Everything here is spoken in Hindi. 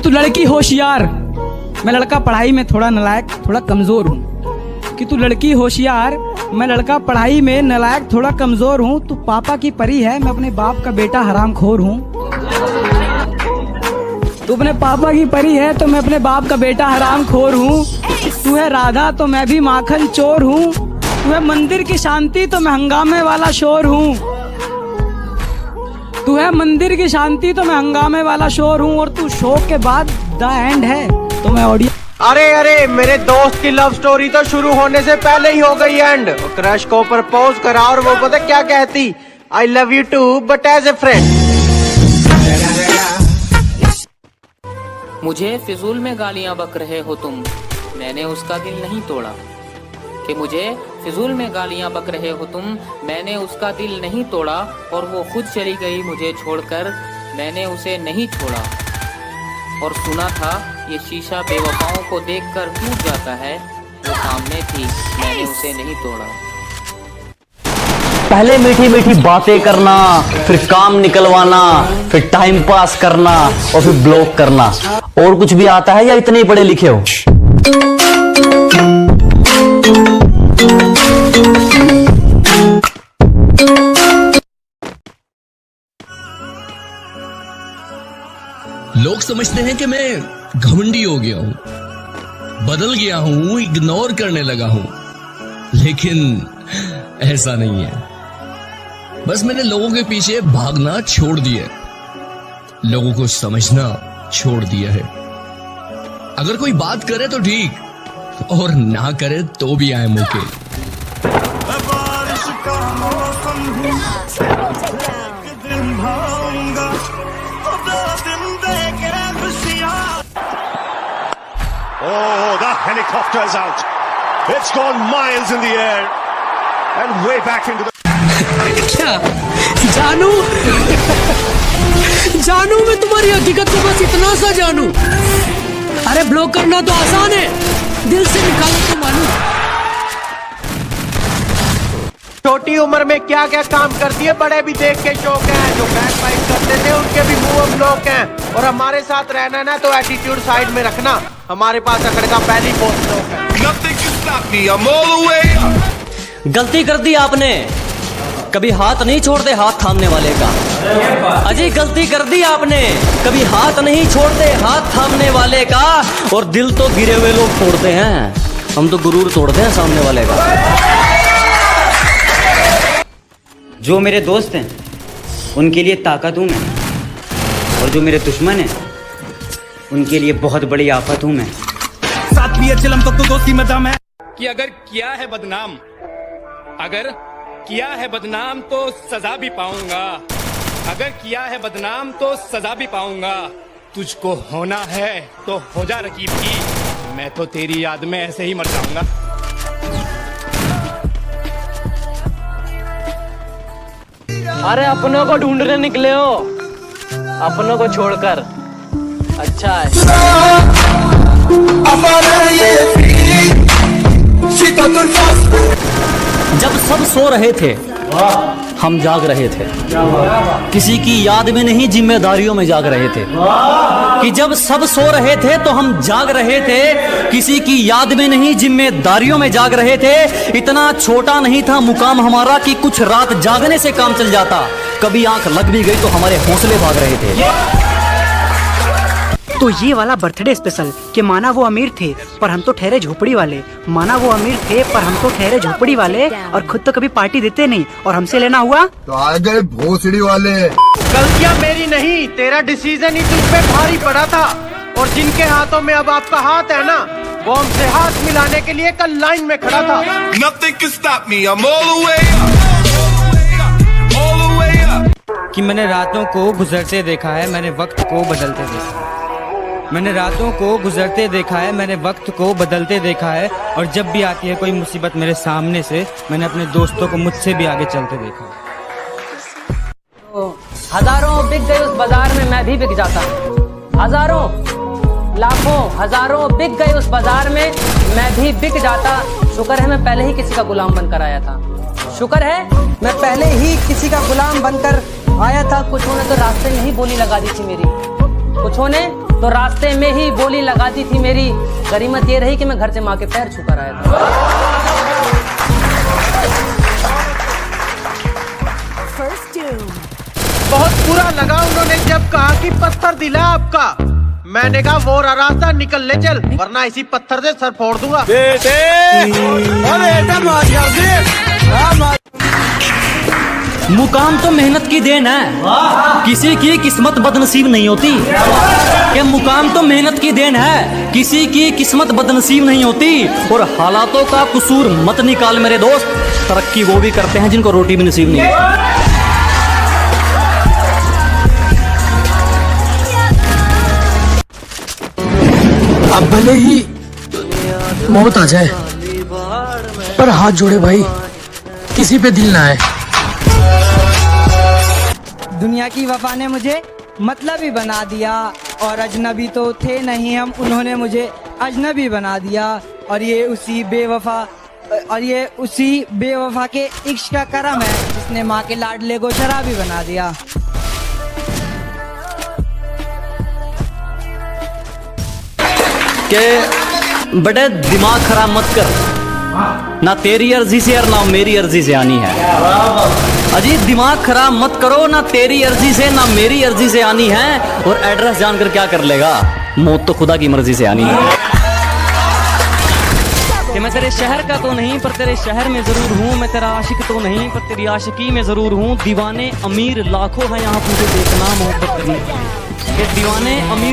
तू लड़की होशियार, मैं लड़का पढ़ाई में थोड़ा नालायक थोड़ा कमजोर हूँ। कि तू लड़की होशियार, मैं लड़का पढ़ाई में नालायक थोड़ा कमजोर हूँ। तू पापा की परी है, मैं अपने बाप का बेटा हरामखोर हूँ। तू अपने पापा की परी है तो मैं अपने बाप का बेटा हरामखोर हूँ। तू है राधा तो मैं भी माखन चोर हूँ। तू है मंदिर की शांति तो मैं हंगामे वाला शोर हूँ। तू है मंदिर की शांति तो मैं हंगामे वाला शोर हूँ। और तू शो के बाद द एंड है तो मैं ऑडियो। अरे मेरे दोस्त की लव स्टोरी तो शुरू होने से पहले ही हो गई एंड। क्रश को प्रपोज करा और वो पता क्या कहती, I love you too but as a friend. मुझे फिजूल में गालियां बक रहे हो तुम, मैंने उसका दिल नहीं तोड़ा। कि मुझे फिजूल में गालियां बक रहे हो तुम, मैंने उसका दिल नहीं तोड़ा। और वो खुद चली गई मुझे छोड़कर, मैंने उसे नहीं छोड़ा। और सुना था ये शीशा बेवफाओं को देखकर टूट जाता है, वो सामने थी मैंने उसे नहीं तोड़ा। पहले मीठी मीठी बातें करना, फिर काम निकलवाना, फिर टाइम पास करना और फिर ब्लॉक करना। और कुछ भी आता है या इतने ही पढ़े लिखे हो? लोग समझते हैं कि मैं घमंडी हो गया हूं, बदल गया हूं, इग्नोर करने लगा हूं। लेकिन ऐसा नहीं है। बस मैंने लोगों के पीछे भागना छोड़ दिया, लोगों को समझना छोड़ दिया है। अगर कोई बात करे तो ठीक, और ना करे तो भी आए मौके। Oh, the helicopter's out. It's gone miles in the air and way back into the... क्या जानू जानू मैं तुम्हारी हकीकत को बस इतना सा जानू। अरे ब्लॉक करना तो आसान है, दिल से निकालना तो मालूम। छोटी उम्र में क्या क्या काम करती है, बड़े भी देख के शौक है। जो बैक फाइट करते थे उनके भी मुंह अब ब्लॉक हैं। और हमारे साथ रहना ना तो एटीट्यूड साइड में रखना, हमारे पास अकड़ का पहली बहुत शौक है। गलती कर दी आपने, कभी हाथ नहीं छोड़ते हाथ थामने वाले का। अजी गलती कर दी आपने, कभी हाथ नहीं छोड़ते हाथ थामने वाले का। और दिल तो गिरे हुए लोग तोड़ते हैं, हम तो गुरूर तोड़ते हैं सामने वाले का। जो मेरे दोस्त हैं उनके लिए ताकत हूँ मैं, और जो मेरे दुश्मन हैं उनके लिए बहुत बड़ी आफत हूँ मैं। साथ भी चिलम तो दोस्ती में दम है कि अगर किया है बदनाम, अगर किया है बदनाम तो सजा भी पाऊंगा। अगर किया है बदनाम तो सजा भी पाऊंगा। तुझको होना है तो हो जा रकीब की, मैं तो तेरी याद में ऐसे ही मर जाऊंगा। अरे अपनों को ढूंढने निकले हो, अपनों को छोड़कर। अच्छा है। जब सब सो रहे थे हम जाग रहे थे, किसी की याद में नहीं जिम्मेदारियों में जाग रहे थे। कि जब सब सो रहे थे तो हम जाग रहे थे, किसी की याद में नहीं जिम्मेदारियों में जाग रहे थे। इतना छोटा नहीं था मुकाम हमारा कि कुछ रात जागने से काम चल जाता। कभी आंख लग भी गई तो हमारे हौसले भाग रहे थे। तो ये वाला बर्थडे स्पेशल कि माना वो अमीर थे पर हम तो ठहरे झोपड़ी वाले, माना वो अमीर थे पर हम तो ठहरे झोपड़ी वाले, और खुद तो कभी पार्टी देते नहीं और हमसे लेना हुआ तो आ गए भोसड़ी वाले। गलतियां मेरी नहीं, तेरा डिसीजन ही तुझ पे भारी पड़ा था। और जिनके हाथों में अब आपका हाथ है ना, वो हमसे हाथ मिलाने के लिए कल लाइन में खड़ा था। Nothing can stop me, I'm all the way up, all the way up. कि मैंने रातों को गुजरते देखा है, मैंने वक्त को बदलते देखा है। मैंने रातों को गुजरते देखा है, मैंने वक्त को बदलते देखा है। और जब भी आती है कोई मुसीबत मेरे सामने से, मैंने अपने दोस्तों को मुझसे भी आगे चलते देखा है। तो हजारों बिक गए उस बाजार में, मैं भी बिक जाता। हजारों लाखों हजारों बिक गए उस बाजार में, मैं भी बिक जाता। शुक्र है मैं पहले ही किसी का गुलाम बनकर आया था। शुक्र है मैं पहले ही किसी का गुलाम बनकर आया था। कुछ ने तो रास्ते में ही बोली लगा दी थी मेरी, कुछ ने तो रास्ते में ही बोली लगा दी थी मेरी। गरीमत ये रही कि मैं घर से माँ के पैर छूकर आया था। बहुत बुरा लगा उन्होंने जब कहा कि पत्थर दिला आपका। मैंने कहा वो रास्ता निकल ले चल, वरना इसी पत्थर से सर फोड़ दूंगा। मुकाम तो मेहनत की देन है, किसी की किस्मत बदनसीब नहीं होती। कि मुकाम तो मेहनत की देन है, किसी की किस्मत बदनसीब नहीं होती। और हालातों का कसूर मत निकाल मेरे दोस्त, तरक्की वो भी करते हैं जिनको रोटी भी नसीब नहीं होती। अब भले ही मौत आ जाए, पर हाथ जोड़े भाई, किसी पे दिल ना आए। दुनिया की वफा ने मुझे मतलबी बना दिया, और अजनबी तो थे नहीं हम, उन्होंने मुझे अजनबी बना दिया। और ये उसी बेवफा के इश्क का करम है, जिसने माँ के लाडले को शराबी बना दिया। के बड़े दिमाग खराब मत कर, ना तेरी अर्जी से और ना मेरी अर्जी से आनी है। अजी दिमाग खराब मत करो, ना तेरी अर्जी से ना मेरी अर्जी से आनी है। और एड्रेस जानकर क्या कर लेगा, मौत तो खुदा की मर्जी से आनी है। कि मैं तेरे शहर का तो नहीं पर तेरे शहर में जरूर हूँ, मैं तेरा आशिक तो नहीं पर तेरी आशिकी में जरूर हूँ। दीवाने अमीर लाखों हैं यहाँ तुझे देखना मोहब्बत करनी, कि दीवाने अमीर